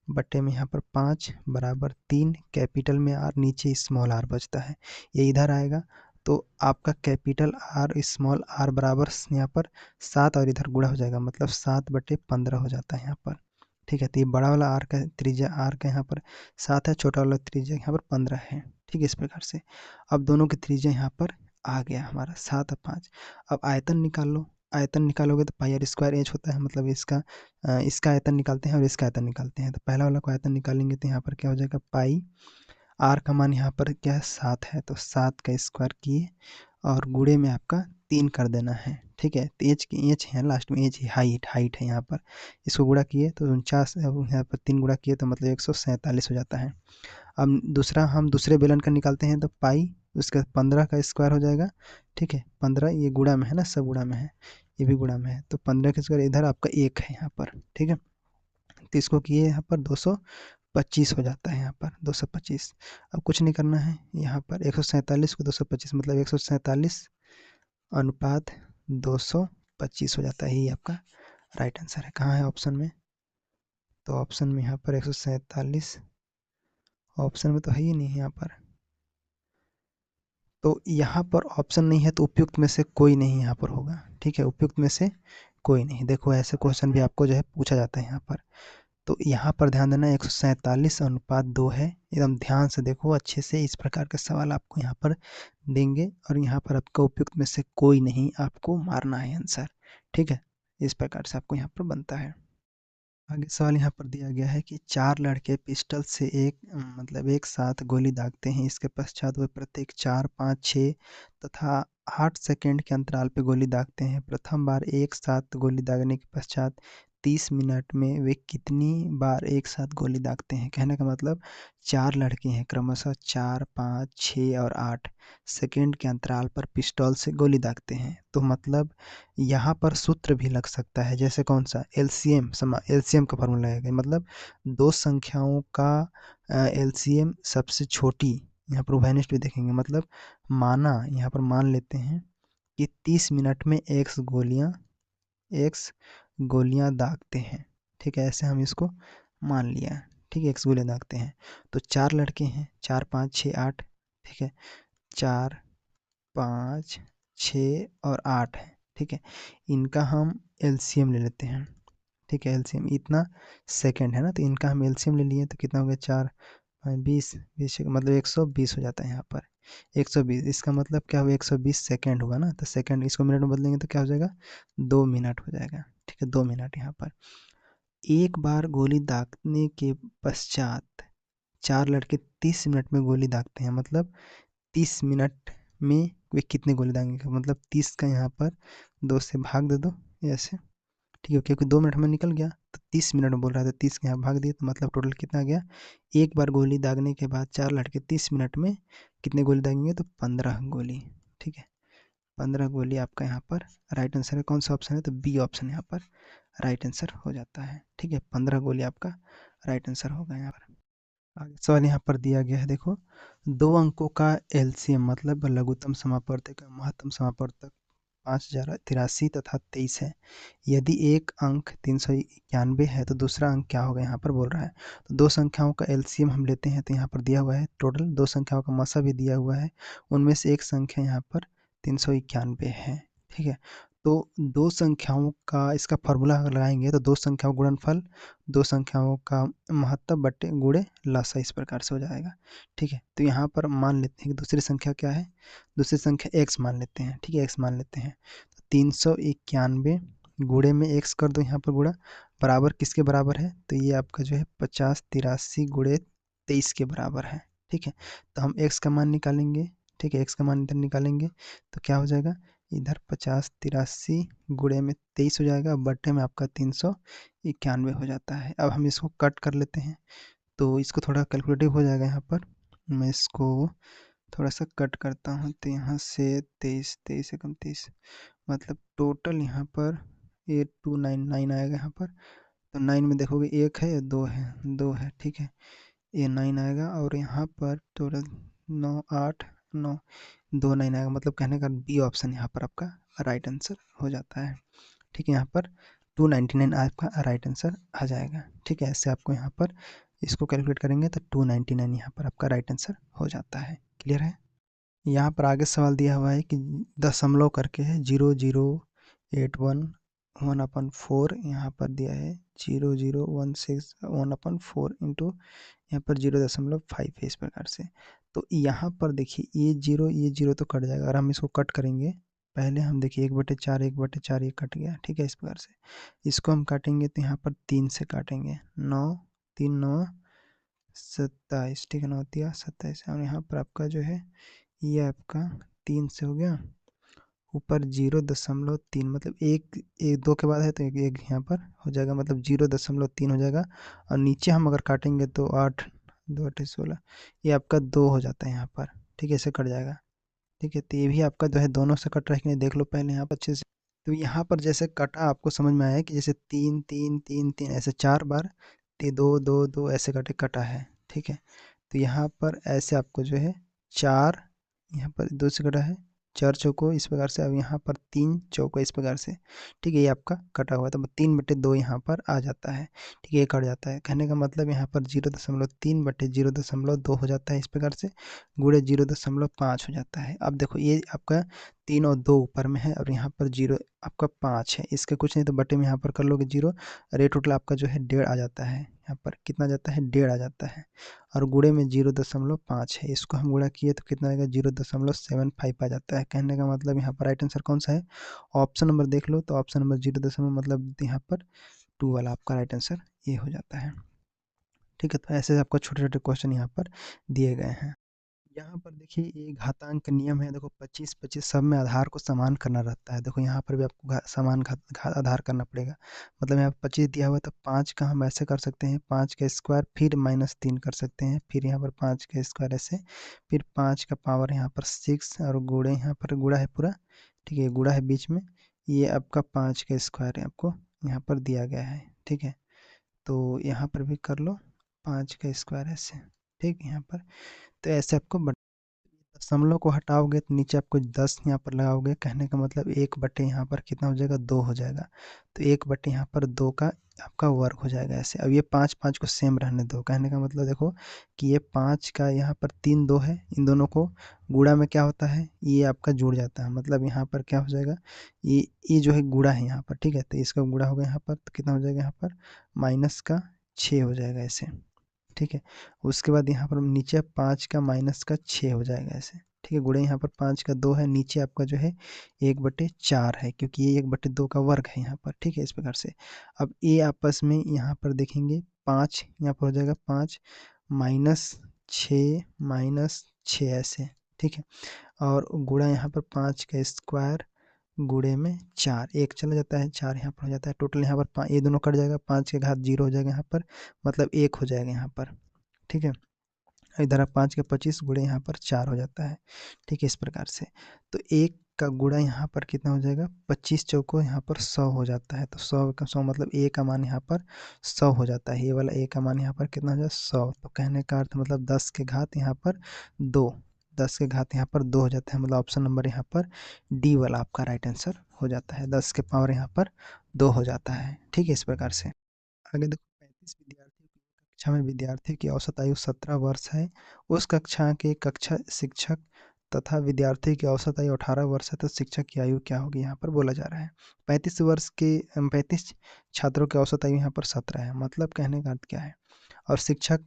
बट्टे में यहाँ पर 5 बराबर 3, कैपिटल में r, नीचे स्मॉल r बचता है, ये इधर आएगा। तो आपका कैपिटल आर स्मॉल आर बराबर यहाँ पर 7 और इधर गुणा हो जाएगा, मतलब 7/15 हो जाता है यहाँ पर, ठीक है। तो ये बड़ा वाला आर का त्रिज्या, आर का यहाँ पर 7 है, छोटा वाला त्रिज्या यहाँ पर 15 है, ठीक है। इस प्रकार से अब दोनों की त्रिज्या यहाँ पर आ गया हमारा 7 और 5। अब आयतन निकाल लो, आयतन निकालोगे तो πr² होता है, मतलब इसका आयतन निकालते हैं और इसका आयतन निकालते हैं। तो पहला वाला को आयतन निकालेंगे तो यहाँ पर क्या हो जाएगा, पाई आर का मान यहाँ पर क्या है 7 है, तो 7 का स्क्वायर किए और गुणे में आपका 3 कर देना है, ठीक है। तो एच है लास्ट में, एच हाइट है यहाँ पर, इसको गुणा किए तो 49, यहाँ पर 3 गुणा किए तो मतलब 147 हो जाता है। अब दूसरा हम दूसरे बेलन का निकालते हैं तो पाई उसका 15 का स्क्वायर हो जाएगा, ठीक है। 15 ये गुणा में है ना, सब गुणा में है, ये भी गुणा में है, तो 15 का स्क्वायर इधर आपका 1 है यहाँ पर, ठीक है। तो इसको किए यहाँ पर 225 हो जाता है, यहाँ पर 225। अब कुछ नहीं करना है, यहाँ पर 147 को 225 मतलब 147 अनुपात 225 हो जाता है, ये आपका राइट आंसर है। कहाँ है ऑप्शन में? तो ऑप्शन में यहाँ पर 147 ऑप्शन में तो है ही नहीं यहाँ पर। तो यहाँ पर ऑप्शन नहीं है तो उपयुक्त में से कोई नहीं यहाँ पर होगा। ठीक है, उपयुक्त में से कोई नहीं। देखो ऐसे क्वेश्चन भी आपको जो है पूछा जाता है यहाँ पर। तो यहाँ पर ध्यान देना 147:2 है। एकदम ध्यान से देखो अच्छे से, इस प्रकार के सवाल आपको यहाँ पर देंगे और यहाँ पर आपका उपयुक्त में से कोई नहीं, आपको मारना है आंसर। ठीक है, इस प्रकार से आपको यहाँ पर बनता है। आगे सवाल यहाँ पर दिया गया है कि 4 लड़के पिस्टल से मतलब एक साथ गोली दागते हैं। इसके पश्चात वे प्रत्येक 4, 5, 6 तथा 8 सेकंड के अंतराल पे गोली दागते हैं। प्रथम बार एक साथ गोली दागने के पश्चात 30 मिनट में वे कितनी बार एक साथ गोली दागते हैं? कहने का मतलब 4 लड़के हैं, क्रमशः 4, 5, 6 और 8 सेकंड के अंतराल पर पिस्टल से गोली दागते हैं। तो मतलब यहाँ पर सूत्र भी लग सकता है, जैसे कौन सा? एलसीएम। एलसीएम का फॉर्मूला है, मतलब दो संख्याओं का एलसीएम सबसे छोटी। यहाँ पर उभयनिष्ठ भी देखेंगे, मतलब माना, यहाँ पर मान लेते हैं कि 30 मिनट में एक्स गोलियां दागते हैं। ठीक है, ऐसे हम इसको मान लिया। ठीक है, एक्स गोलियां दागते हैं। तो 4 लड़के हैं, 4, 5, 6, 8। ठीक है, 4, 5, 6 और 8 है। ठीक है, इनका हम एलसीएम ले लेते हैं। ठीक है, एलसीएम इतना सेकंड है ना, तो इनका हम एलसीएम ले लिए तो कितना हो गया? 4, 20, 20 मतलब 120 हो जाता है यहाँ पर। 120, इसका मतलब क्या हुआ? 120 सेकंड हुआ ना, तो सेकंड इसको मिनट में बदलेंगे तो क्या हो जाएगा? 2 मिनट हो जाएगा। ठीक है, 2 मिनट यहाँ पर। एक बार गोली दागने के पश्चात 4 लड़के 30 मिनट में गोली दागते हैं, मतलब 30 मिनट में वे कितने गोली दागेंगे? मतलब 30 का यहाँ पर 2 से भाग दे दो ऐसे। ठीक है, क्योंकि 2 मिनट में निकल गया तो 30 मिनट में बोल रहा था, 30 के यहाँ भाग दिए तो मतलब टोटल कितना आ गया? एक बार गोली दागने के बाद 4 लड़के 30 मिनट में कितने गोली दागेंगे? तो 15 गोली। ठीक है, 15 गोली आपका यहाँ पर राइट आंसर है। कौन सा ऑप्शन है? तो बी ऑप्शन यहाँ पर राइट आंसर हो जाता है। ठीक है, 15 गोली आपका राइट आंसर होगा यहाँ पर। आगे सवाल यहाँ पर दिया गया है, देखो। 2 अंकों का एलसीएम मतलब लघुत्तम समापवर्तक का महत्तम समापवर्तक 5083 तथा 23 है। यदि एक अंक 391 है तो दूसरा अंक क्या होगा? यहाँ पर बोल रहा है। तो दो संख्याओं का एलसीएम हम लेते हैं, तो यहाँ पर दिया हुआ है टोटल दो संख्याओं का मसा भी दिया हुआ है। उनमें से एक संख्या यहाँ पर 391 है। ठीक है, तो दो संख्याओं का इसका फॉर्मूला अगर लगाएंगे तो दो संख्याओं गुणनफल, दो संख्याओं का महत्तम बट्टे गुणे लसा, इस प्रकार से हो जाएगा। ठीक है, तो यहाँ पर मान लेते हैं कि दूसरी संख्या क्या है? दूसरी संख्या एक्स मान लेते हैं। ठीक है, एक्स मान लेते हैं। 391 गुणे में एक्स कर दो यहाँ पर गुणा, बराबर किसके बराबर है? तो ये आपका जो है 5083 गुणे 23 के बराबर है। ठीक है, तो हम एक्स का मान निकालेंगे। ठीक है, एक्स का मान इधर निकालेंगे तो क्या हो जाएगा? इधर 5083 गुणे में 23 हो जाएगा, बट्टे में आपका 391 हो जाता है। अब हम इसको कट कर लेते हैं तो इसको थोड़ा कैलकुलेटिव हो जाएगा। यहाँ पर मैं इसको थोड़ा सा कट करता हूँ, तो यहाँ से 23, 23 एकम 30, मतलब टोटल यहाँ पर 8299 आएगा यहाँ पर। तो 9 में देखोगे एक है या दो है? दो है। ठीक है, ये 9 आएगा और यहाँ पर टोटल 9, 8, 9, 2 9 आएगा। मतलब कहने का बी ऑप्शन यहाँ पर आपका राइट आंसर हो जाता है। ठीक है, यहाँ पर 299 आपका राइट आंसर आ जाएगा। ठीक है, ऐसे आपको यहाँ पर इसको कैलकुलेट करेंगे तो 299 यहाँ पर आपका राइट आंसर हो जाता है। क्लियर है? यहाँ पर आगे सवाल दिया हुआ है कि दशमलव करके है 0081 1/4, यहाँ पर दिया है 0016 1/4 इंटू यहाँ पर 0.5 है, इस प्रकार से। तो यहाँ पर देखिए ये जीरो तो कट जाएगा। अगर हम इसको कट करेंगे, पहले हम देखिए 1/4 1/4 ये कट गया। ठीक है, इस प्रकार से इसको हम काटेंगे तो यहाँ पर 3 से काटेंगे। 9 3 9 27। ठीक है, 9 तिया 27 और यहाँ पर आपका जो है ये आपका 3 से हो गया, ऊपर 0.3 मतलब एक एक दो के बाद है तो एक एक यहाँ पर हो जाएगा, मतलब 0.3 हो जाएगा। और नीचे हम अगर काटेंगे तो 8 2 8 16, ये आपका 2 हो जाता है यहाँ पर। ठीक है, ऐसे कट जाएगा। ठीक है, तो ये भी आपका जो है दोनों से कट रहा है कि नहीं देख लो पहले यहाँ पर अच्छे से। तो यहाँ पर जैसे कटा आपको समझ में आया कि जैसे 3 3 3 3 ऐसे 4 बार, 2 2 2 ऐसे कटे कटा है। ठीक है, तो यहाँ पर ऐसे आपको जो है 4, यहाँ पर 2 से कटा है 4 चौको इस प्रकार से, अब यहाँ पर 3 चौको इस प्रकार से, ठीक है, ये आपका कटा हुआ है, तो 3/2 यहाँ पर आ जाता है, ठीक है, ये कट जाता है। कहने का मतलब यहाँ पर 0.3/0.2 हो जाता है इस प्रकार से, गुणे 0.5 हो जाता है। अब देखो ये आपका 3 और 2 ऊपर में है और यहाँ पर 0 आपका 5 है, इसके कुछ नहीं तो बटे में यहाँ पर कर लोगे 0 और ये टोटल आपका जो है 1.5 आ जाता है, यहाँ पर कितना आ जाता है 1.5 आ जाता है, और गुणे में 0.5 है, इसको हम गुणा किए तो कितना आएगा 0.75 आ जाता है। कहने का मतलब यहाँ पर राइट आंसर कौन सा है, ऑप्शन नंबर देख लो, तो ऑप्शन नंबर 0 मतलब यहाँ पर 2 वाला आपका राइट आंसर ये हो जाता है, ठीक है। तो ऐसे आपको छोटे छोटे क्वेश्चन यहाँ पर दिए गए हैं। यहाँ पर देखिए ये घातांक नियम है, देखो 25-25 सब में आधार को समान करना रहता है। देखो यहाँ पर भी आपको समान आधार करना पड़ेगा, मतलब यहाँ पर 25 दिया हुआ है तो 5 का हम ऐसे कर सकते हैं, 5 का स्क्वायर फिर -3 कर सकते हैं, फिर यहाँ पर 5 का स्क्वायर ऐसे, फिर 5 का पावर यहाँ पर 6 और गुणे यहाँ पर गुणा है पूरा, ठीक है, गुणा है बीच में, ये आपका 5 का स्क्वायर आपको यहाँ पर दिया गया है, ठीक है। तो यहाँ पर भी कर लो 5 का स्क्वायर ऐसे, ठीक है, यहाँ पर तो ऐसे आपको दशमलव को हटाओगे तो नीचे आपको 10 यहाँ पर लगाओगे, कहने का मतलब 1/, यहाँ पर कितना हो जाएगा 2 हो जाएगा, तो 1/, यहाँ पर 2 का आपका वर्ग हो जाएगा ऐसे। अब ये 5 5 को सेम रहने दो, कहने का मतलब देखो कि ये 5 का यहाँ पर 3 2 है, इन दोनों को गुणा में क्या होता है ये आपका जुड़ जाता है, मतलब यहाँ पर क्या हो जाएगा, ये जो है गुणा है यहाँ पर, ठीक है, तो इसका गुणा होगा यहाँ पर तो कितना हो जाएगा यहाँ पर -6 हो जाएगा ऐसे, ठीक है। उसके बाद यहाँ पर नीचे 5 का -6 हो जाएगा ऐसे, ठीक है, गुणे यहाँ पर 5 का 2 है, नीचे आपका जो है 1/4 है, क्योंकि ये 1/2 का वर्ग है यहाँ पर, ठीक है, इस प्रकार से। अब ये आपस में यहाँ पर देखेंगे 5 यहाँ पर हो जाएगा 5 -6 ऐसे, ठीक है, और गुणा यहाँ पर 5 का स्क्वायर गुणे में 4, एक चला जाता है 4 यहाँ पर हो जाता है, टोटल यहाँ पर ये दोनों कट जाएगा, 5 के घात 0 हो जाएगा यहाँ पर, मतलब 1 हो जाएगा यहाँ पर, ठीक है। इधर आप 5 के 25 गुणे यहाँ पर 4 हो जाता है, ठीक है, इस प्रकार से। तो 1 का गुणा यहाँ पर कितना हो जाएगा 25 चौको यहाँ पर 100 हो जाता है, तो 100 का 100 मतलब ए का मान यहाँ पर 100 हो जाता है, ये वाला ए का मान यहाँ पर कितना हो जाए 100, तो कहने का अर्थ मतलब 10 के घात यहाँ पर 2, 10 के घात यहाँ पर 2 हो जाता है, मतलब ऑप्शन नंबर यहाँ पर डी वाला आपका राइट आंसर हो जाता है, 10 के पावर यहाँ पर 2 हो जाता है, ठीक है, इस प्रकार से। आगे देखो 35 विद्यार्थियों की कक्षा में विद्यार्थी की औसत आयु 17 वर्ष है, उस कक्षा के कक्षा शिक्षक तथा विद्यार्थी की औसत आयु 18 वर्ष है, तो शिक्षक की आयु क्या होगी यहाँ पर बोला जा रहा है। 35 छात्रों की औसत आयु यहाँ पर 17 है, मतलब कहने का अर्थ क्या है, और शिक्षक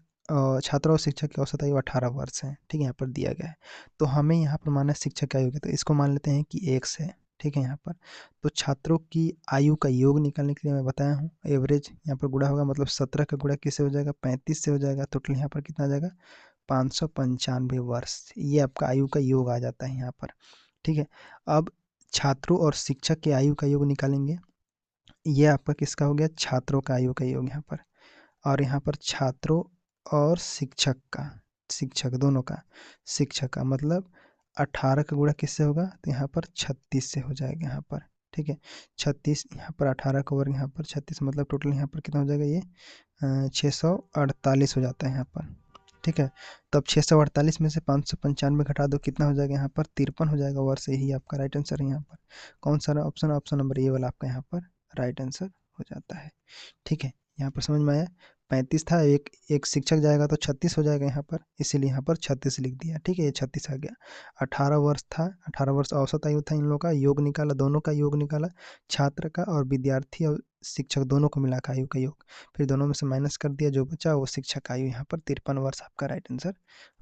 छात्रों और शिक्षक की औसत आयु 18 वर्ष है, ठीक है, यहाँ पर दिया गया है। तो हमें यहाँ पर मानना है शिक्षक की आयु, तो इसको मान लेते हैं कि 1 से, ठीक है, यहाँ पर तो छात्रों की आयु का योग निकालने के लिए मैं बताया हूँ, एवरेज यहाँ पर गुणा होगा, मतलब 17 का गुणा किससे हो जाएगा 35 से हो जाएगा, टोटल यहाँ पर कितना आ जाएगा 595 वर्ष, ये आपका आयु का योग आ जाता है यहाँ पर, ठीक है। अब छात्रों और शिक्षक के आयु का योग निकालेंगे, ये आपका किसका हो गया छात्रों का आयु का योग यहाँ पर, और यहाँ पर छात्रों और शिक्षक दोनों का, शिक्षक का मतलब 18 का गुणा किससे होगा, तो यहाँ पर 36 से हो जाएगा यहाँ पर, ठीक है, 36 यहाँ पर 18 का वर्ग यहाँ पर 36, मतलब टोटल यहाँ पर कितना हो जाएगा ये 648 हो जाता है यहाँ पर, ठीक है। तो अब 648 में से 595 घटा दो, कितना हो जाएगा यहाँ पर 53 हो जाएगा वर्ष, यही आपका राइट आंसर है यहाँ पर। कौन सा ऑप्शन, ऑप्शन नंबर ए वाला आपका यहाँ पर राइट आंसर हो जाता है, ठीक है। यहाँ पर समझ में आया, 35 था, एक एक शिक्षक जाएगा तो 36 हो जाएगा यहाँ पर, इसीलिए यहाँ पर 36 लिख दिया, ठीक है, ये 36 आ गया। 18 वर्ष था, 18 वर्ष औसत आयु था इन लोगों का, योग निकाला, दोनों का योग निकाला, छात्र का और विद्यार्थी और शिक्षक दोनों को मिला का आयु का योग, फिर दोनों में से माइनस कर दिया, जो बचा वो शिक्षक का आयु यहाँ पर 53 वर्ष आपका राइट आंसर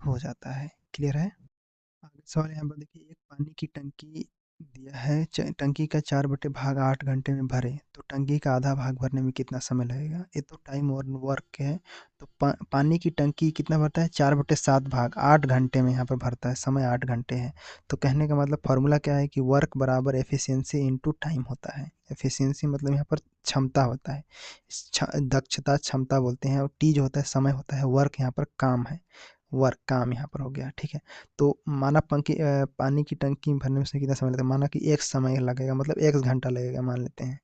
हो जाता है। क्लियर है। आगे सवाल यहाँ पर देखिए, एक पानी की टंकी दिया है, टंकी का 4/8 घंटे में भरे, तो टंकी का आधा भाग भरने में कितना समय लगेगा, ये तो टाइम और वर्क है। तो पानी की टंकी कितना भरता है 4/7 भाग 8 घंटे में यहाँ पर भरता है, समय 8 घंटे है। तो कहने का मतलब फॉर्मूला क्या है कि वर्क बराबर एफिशिएंसी इंटू टाइम होता है। एफिशिएंसी मतलब यहाँ पर क्षमता होता है, दक्षता क्षमता बोलते हैं, और टी जो होता है समय होता है, वर्क यहाँ पर काम है, वर्क काम यहाँ पर हो गया, ठीक है। तो माना पानी की टंकी भरने में से कितना समय लगता है, माना कि एक समय लगेगा, मतलब 1 घंटा लगेगा, मान लेते हैं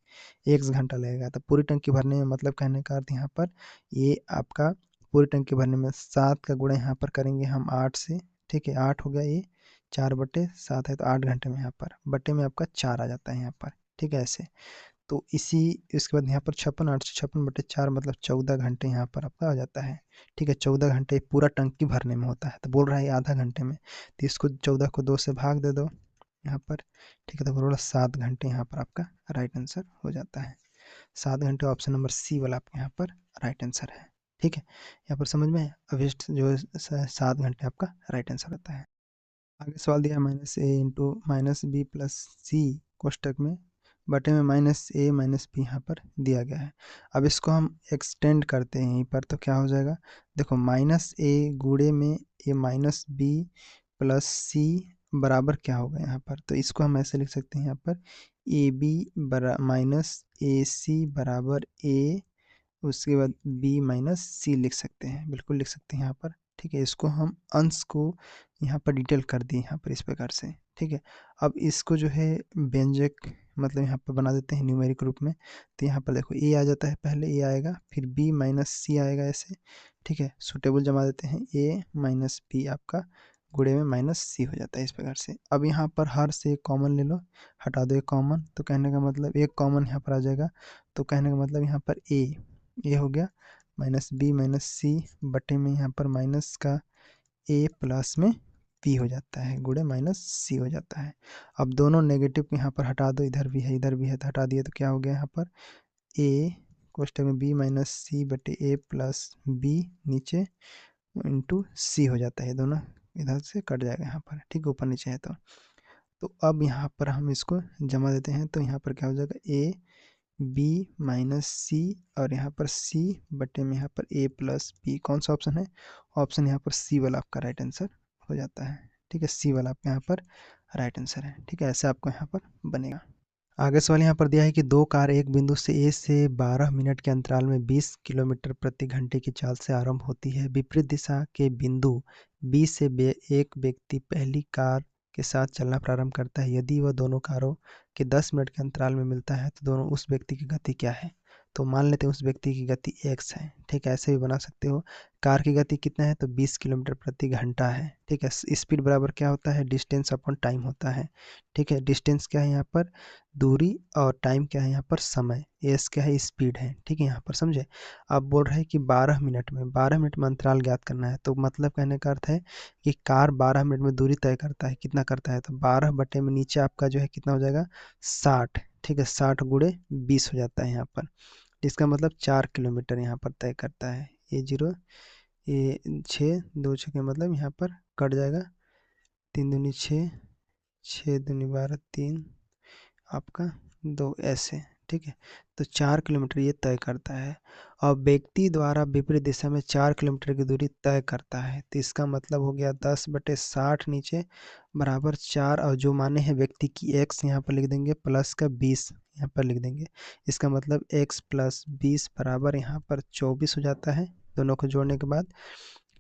1 घंटा लगेगा, तो पूरी टंकी भरने में मतलब कहने का अर्थ यहाँ पर ये आपका पूरी टंकी भरने में 7 का गुणा यहाँ पर करेंगे हम 8 से, ठीक है, 8 हो गया ये 4/7 है तो 8 घंटे में यहाँ पर बटे में आपका 4 आ जाता है यहाँ पर, ठीक है ऐसे। तो इसी इसके बाद यहाँ पर 56, 856/4 मतलब 14 घंटे यहाँ पर आपका आ जाता है, ठीक है। 14 घंटे पूरा टंकी भरने में होता है, तो बोल रहा है आधा घंटे में, तो इसको 14 को 2 से भाग दे दो यहाँ पर, ठीक है। तो बोला 7 घंटे यहाँ पर आपका राइट आंसर हो जाता है। 7 घंटे ऑप्शन नंबर सी वाला आपका यहाँ पर राइट आंसर है, ठीक है। यहाँ पर समझ में आया? अभिष्ट जो है 7 घंटे आपका राइट आंसर होता है। आगे सवाल दिया -a × -b + c कोष्टक में बटे में -a - b यहाँ पर दिया गया है। अब इसको हम एक्सटेंड करते हैं यहीं पर, तो क्या हो जाएगा, देखो -a गुणे में a-b + c बराबर क्या होगा यहाँ पर, तो इसको हम ऐसे लिख सकते हैं यहाँ पर ab -ac बराबर a, उसके बाद b - c लिख सकते हैं, बिल्कुल लिख सकते हैं यहाँ पर, ठीक है। इसको हम अंश को यहाँ पर डिटेल कर दिए यहाँ पर इस प्रकार से, ठीक है। अब इसको जो है व्यंजक मतलब यहाँ पर बना देते हैं न्यूमेरिक रूप में, तो यहाँ पर देखो a आ जाता है, पहले a आएगा फिर b - c आएगा ऐसे, ठीक है। सुटेबल जमा देते हैं a - b आपका गुणे में -c हो जाता है इस प्रकार से। अब यहाँ पर हर से एक कॉमन ले लो, हटा दो एक कॉमन, तो कहने का मतलब एक कॉमन यहाँ पर आ जाएगा, तो कहने का मतलब यहाँ पर ये हो गया -b - c बटे में यहाँ पर माइनस का a प्लस में p हो जाता है गुणे -c हो जाता है। अब दोनों नेगेटिव को यहाँ पर हटा दो, इधर भी है इधर भी है, तो हटा दिए तो क्या हो गया यहाँ पर a कोष्टक में b - c बटे a प्लस b नीचे इंटू c हो जाता है, दोनों इधर से कट जाएगा यहाँ पर, ठीक, ऊपर नीचे है तो अब यहाँ पर हम इसको जमा देते हैं, तो यहाँ पर क्या हो जाएगा a b - c और यहाँ पर c बटे में यहाँ पर a प्लस b, कौन सा ऑप्शन है, ऑप्शन यहाँ पर सी वाला आपका राइट आंसर हो जाता है, ठीक है। सी वाला आपका यहाँ पर राइट आंसर है, ठीक है। ऐसे आपको यहाँ पर बनेगा। आगे सवाल यहाँ पर दिया है कि दो कार एक बिंदु से ए से 12 मिनट के अंतराल में 20 किलोमीटर प्रति घंटे की चाल से आरंभ होती है। विपरीत दिशा के बिंदु बी से एक व्यक्ति पहली कार के साथ चलना प्रारंभ करता है। यदि वह दोनों कारों के 10 मिनट के अंतराल में मिलता है तो दोनों उस व्यक्ति की गति क्या है। तो मान लेते हैं उस व्यक्ति की गति x है, ठीक है। ऐसे भी बना सकते हो। कार की गति कितना है, तो 20 किलोमीटर प्रति घंटा है, ठीक है। स्पीड बराबर क्या होता है, डिस्टेंस अपॉन टाइम होता है, ठीक है। डिस्टेंस क्या है यहाँ पर, दूरी, और टाइम क्या है यहाँ पर, समय। एस क्या है, स्पीड है, ठीक है। यहाँ पर समझे। अब बोल रहे हैं कि 12 मिनट में अंतराल ज्ञात करना है, तो मतलब कहने का अर्थ है कि कार 12 मिनट में दूरी तय करता है, कितना करता है, तो 12 बटे में नीचे आपका जो है कितना हो जाएगा 60, ठीक है। 60 गुणे 20 हो जाता है यहाँ पर, इसका मतलब 4 किलोमीटर यहाँ पर तय करता है। ये 0 ये 6 2 6 का मतलब यहाँ पर कट जाएगा, 3 दूनी 6 6 दूनी 12 3 आपका 2 ऐसे, ठीक है। तो 4 किलोमीटर ये तय करता है। और व्यक्ति द्वारा विपरीत दिशा में 4 किलोमीटर की दूरी तय करता है, तो इसका मतलब हो गया 10/60 नीचे बराबर 4, और जो माने हैं व्यक्ति की x यहाँ पर लिख देंगे प्लस का 20 यहाँ पर लिख देंगे। इसका मतलब x + 20 बराबर यहाँ पर 24 हो जाता है, दोनों को जोड़ने के बाद,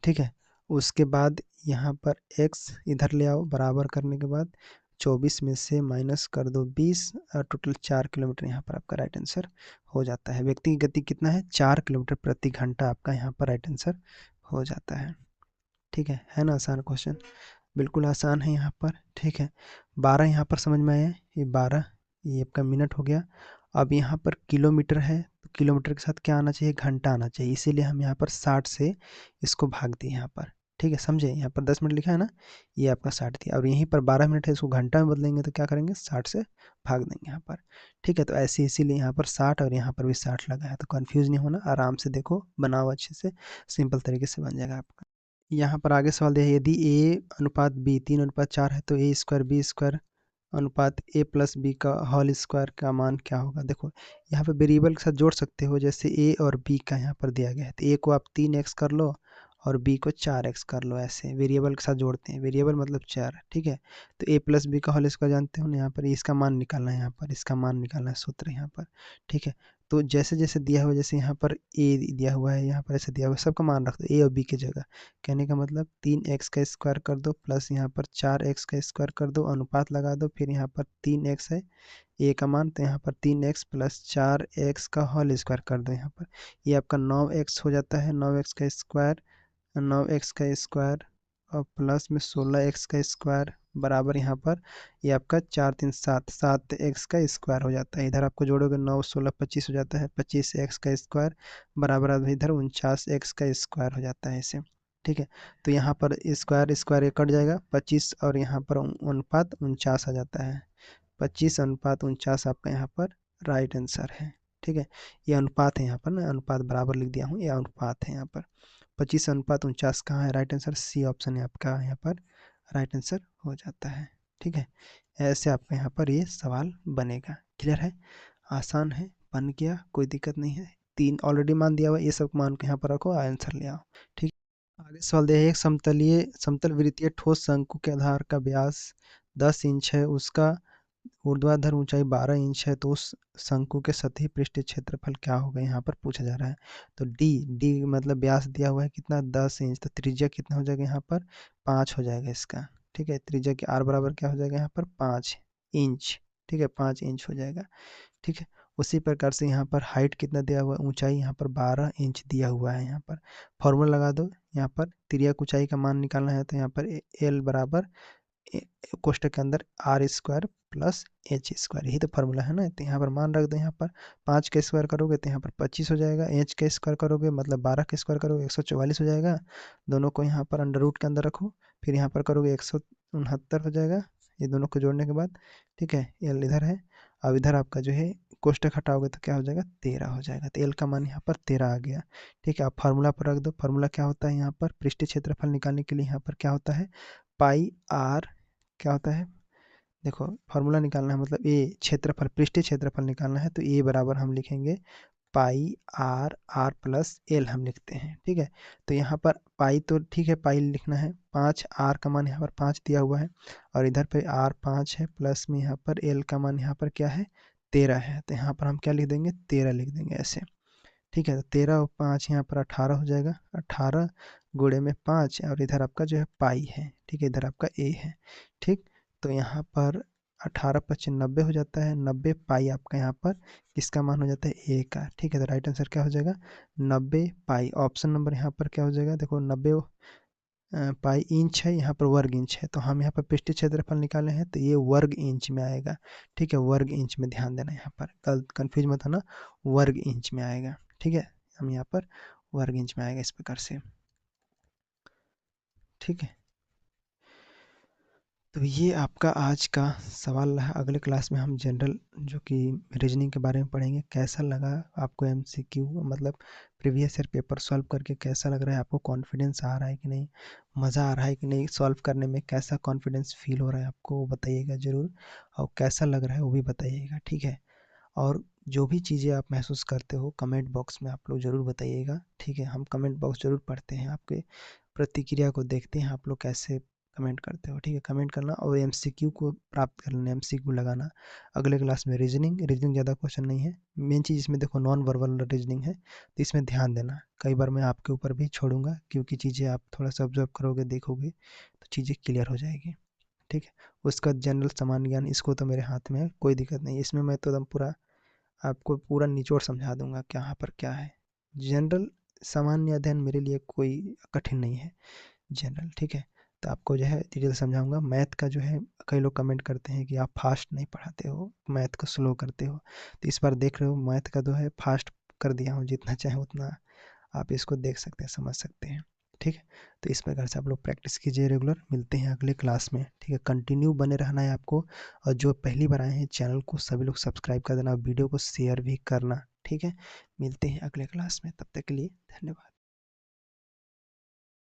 ठीक है। उसके बाद यहाँ पर x इधर ले आओ, बराबर करने के बाद 24 में से माइनस कर दो 20, और टोटल 4 किलोमीटर यहाँ पर आपका राइट आंसर हो जाता है। व्यक्ति की गति कितना है, 4 किलोमीटर प्रति घंटा आपका यहाँ पर राइट आंसर हो जाता है ना। आसान क्वेश्चन, बिल्कुल आसान है यहाँ पर, ठीक है। 12 यहाँ पर समझ में आया, ये 12 ये आपका मिनट हो गया। अब यहाँ पर किलोमीटर है, तो किलोमीटर के साथ क्या आना चाहिए, घंटा आना चाहिए, इसीलिए हम यहाँ पर 60 से इसको भाग दिए यहाँ पर, ठीक है। समझे, यहाँ पर 10 मिनट लिखा है ना, ये आपका 60 दिया, और यहीं पर 12 मिनट है, इसको घंटा में बदलेंगे तो क्या करेंगे 60 से भाग देंगे यहाँ पर, ठीक है। तो ऐसे इसीलिए यहाँ पर 60 और यहाँ पर भी 60 लगा है, तो कन्फ्यूज़ नहीं होना, आराम से देखो, बनाओ अच्छे से, सिंपल तरीके से बन जाएगा आपका। यहाँ पर आगे सवाल दिया है, यदि a/b 3/4 है तो a² b² अनुपात a+b का होल स्क्वायर का मान क्या होगा। देखो यहाँ पे वेरिएबल के साथ जोड़ सकते हो, जैसे a और b का यहाँ पर दिया गया है, तो a को आप 3x कर लो और b को 4x कर लो, ऐसे वेरिएबल के साथ जोड़ते हैं, वेरिएबल मतलब 4, ठीक है। तो a+b का होल स्क्वायर जानते हो ना, यहाँ पर इसका मान निकालना है, यहाँ पर इसका मान निकालना है, सूत्र यहाँ पर, ठीक है। तो जैसे जैसे दिया हुआ, जैसे यहाँ पर a दिया हुआ है, यहाँ पर ऐसे दिया हुआ है, सबका मान रख दो a और b की जगह। कहने का मतलब 3x का स्क्वायर कर दो प्लस यहाँ पर 4x का स्क्वायर कर दो, अनुपात लगा दो, फिर यहाँ पर 3x है a का मान, तो यहाँ पर 3x प्लस 4x का होल स्क्वायर कर दो यहाँ पर, ये आपका 9x हो जाता है, 9x का स्क्वायर और प्लस में 16x का स्क्वायर बराबर यहाँ पर ये आपका 4 3 7 7x का स्क्वायर हो जाता है। इधर आपको जोड़ोगे 9 16 25 हो जाता है, 25x का स्क्वायर बराबर अब इधर 49x का स्क्वायर हो जाता है ऐसे। ठीक है, तो यहाँ पर स्क्वायर स्क्वायर कट जाएगा, 25 और यहाँ पर अनुपात 49 आ जाता है। 25:49 आपका यहाँ पर राइट आंसर है। ठीक है, ये अनुपात है यहाँ पर ना, अनुपात बराबर लिख दिया हूँ, ये अनुपात है यहाँ पर। 25:49 कहाँ है राइट आंसर, सी ऑप्शन है आपका यहाँ पर राइट आंसर हो जाता है। ठीक है, ऐसे आपका यहाँ पर ये सवाल बनेगा। क्लियर है, आसान है, बन गया, कोई दिक्कत नहीं है। 3 ऑलरेडी मान दिया हुआ, ये सब मान के यहाँ पर रखो, आंसर ले आओ। ठीक, आगे सवाल दे, एक समतल वृत्तीय ठोस शंकु के आधार का व्यास 10 इंच है, उसका ऊर्ध्वाधर ऊंचाई 12 इंच है, तो उस शंकु के सतही पृष्ठीय क्षेत्रफल क्या होगा, यहाँ पर पूछा जा रहा है। तो डी डी मतलब व्यास दिया हुआ है कितना 10 इंच, तो त्रिज्या कितना हो जाएगा यहाँ पर 5 हो जाएगा इसका। ठीक है, त्रिज्या के आर बराबर क्या हो जाएगा यहाँ पर 5 इंच। ठीक है, 5 इंच हो जाएगा। ठीक है, उसी प्रकार से यहाँ पर हाइट कितना दिया हुआ है, ऊंचाई यहाँ पर 12 इंच दिया हुआ है। यहाँ पर फॉर्मूला लगा दो, यहाँ पर तिर्यक ऊंचाई का मान निकालना है, तो यहाँ पर एल बराबर कोष्टक के अंदर R square plus H square, यही तो फार्मूला है ना। तो यहाँ पर मान रख दो, यहाँ पर 5 का स्क्वायर करोगे तो यहाँ पर 25 हो जाएगा, एच का स्क्वायर करोगे मतलब 12 का स्क्वायर करोगे 144 हो जाएगा। दोनों को यहाँ पर अंडर रूट के अंदर रखो, फिर यहाँ पर करोगे 169 हो जाएगा, ये दोनों को जोड़ने के बाद। ठीक है, एल इधर है, अब इधर आपका जो है कोष्टक हटाओगे तो क्या हो जाएगा 13 हो जाएगा, तो एल का मान यहाँ पर 13 आ गया। ठीक है, आप फार्मूला पर रख दो, फार्मूला क्या होता है यहाँ पर पृष्ठीय क्षेत्रफल निकालने के लिए यहाँ पर क्या होता है पाई आर, क्या होता है देखो फार्मूला निकालना है, मतलब ए क्षेत्रफल पृष्ठीय क्षेत्रफल निकालना है, तो ए बराबर हम लिखेंगे पाई आर, आर प्लस एल हम लिखते हैं। ठीक है, तो यहाँ पर पाई तो ठीक है, पाई लिखना है 5, आर का मान यहाँ पर 5 दिया हुआ है, और इधर पे आर 5 है, प्लस में यहाँ पर एल का मान यहाँ पर क्या है 13 है, तो यहाँ पर हम क्या लिख देंगे 13 लिख देंगे ऐसे। ठीक है, तो 13 और 5 यहाँ पर 18 हो जाएगा, 18 गुणे में 5, और इधर आपका जो है पाई है। ठीक है, इधर आपका ए है। ठीक, तो यहाँ पर 18 25 90 हो जाता है, 90 पाई आपका यहाँ पर किसका मान हो जाता है ए का। ठीक है, तो राइट आंसर क्या हो जाएगा 90 पाई। ऑप्शन नंबर यहाँ पर क्या हो जाएगा, देखो 90 पाई इंच है, यहाँ पर वर्ग इंच है, तो हम यहाँ पर पृष्ठीय क्षेत्रफल निकाले हैं, तो ये वर्ग इंच में आएगा। ठीक है, वर्ग इंच में ध्यान देना, यहाँ पर कंफ्यूज मत होना, वर्ग इंच में आएगा। ठीक है, हम यहाँ पर वर्ग इंच में आएगा इस प्रकार से। ठीक है, तो ये आपका आज का सवाल रहा। अगले क्लास में हम जनरल जो कि रीजनिंग के बारे में पढ़ेंगे। कैसा लगा आपको एमसीक्यू, मतलब प्रीवियस ईयर पेपर सॉल्व करके कैसा लग रहा है आपको, कॉन्फिडेंस आ रहा है कि नहीं, मज़ा आ रहा है कि नहीं, सॉल्व करने में कैसा कॉन्फिडेंस फील हो रहा है आपको, वो बताइएगा ज़रूर, और कैसा लग रहा है वो भी बताइएगा। ठीक है, और जो भी चीज़ें आप महसूस करते हो कमेंट बॉक्स में आप लोग ज़रूर बताइएगा। ठीक है, हम कमेंट बॉक्स ज़रूर पढ़ते हैं, आपके प्रतिक्रिया को देखते हैं, आप लोग कैसे कमेंट करते हो। ठीक है, कमेंट करना और एमसीक्यू को प्राप्त कर लेना, एमसीक्यू लगाना। अगले क्लास में रीजनिंग रीजनिंग ज़्यादा क्वेश्चन नहीं है, मेन चीज़ इसमें देखो नॉन वर्बल रीजनिंग है, तो इसमें ध्यान देना। कई बार मैं आपके ऊपर भी छोड़ूंगा, क्योंकि चीज़ें आप थोड़ा सा ऑब्जर्व करोगे देखोगे तो चीज़ें क्लियर हो जाएगी। ठीक है, उसका जनरल सामान्य ज्ञान इसको तो मेरे हाथ में है, कोई दिक्कत नहीं, इसमें मैं तो एकदम पूरा आपको पूरा निचोड़ समझा दूंगा क्या यहाँ पर क्या है। जनरल सामान्य अध्ययन मेरे लिए कोई कठिन नहीं है जनरल। ठीक है, तो आपको जो है डिटेल समझाऊंगा। मैथ का जो है कई लोग कमेंट करते हैं कि आप फास्ट नहीं पढ़ाते हो, मैथ को स्लो करते हो, तो इस बार देख रहे हो मैथ का जो है फास्ट कर दिया हूँ, जितना चाहे उतना आप इसको देख सकते हैं, समझ सकते हैं। ठीक है, तो इस प्रकार से आप लोग प्रैक्टिस कीजिए रेगुलर। मिलते हैं अगले क्लास में। ठीक है, कंटिन्यू बने रहना है आपको, और जो पहली बार आए हैं चैनल को सभी लोग सब्सक्राइब कर देना, वीडियो को शेयर भी करना। ठीक है, मिलते हैं अगले क्लास में, तब तक के लिए धन्यवाद।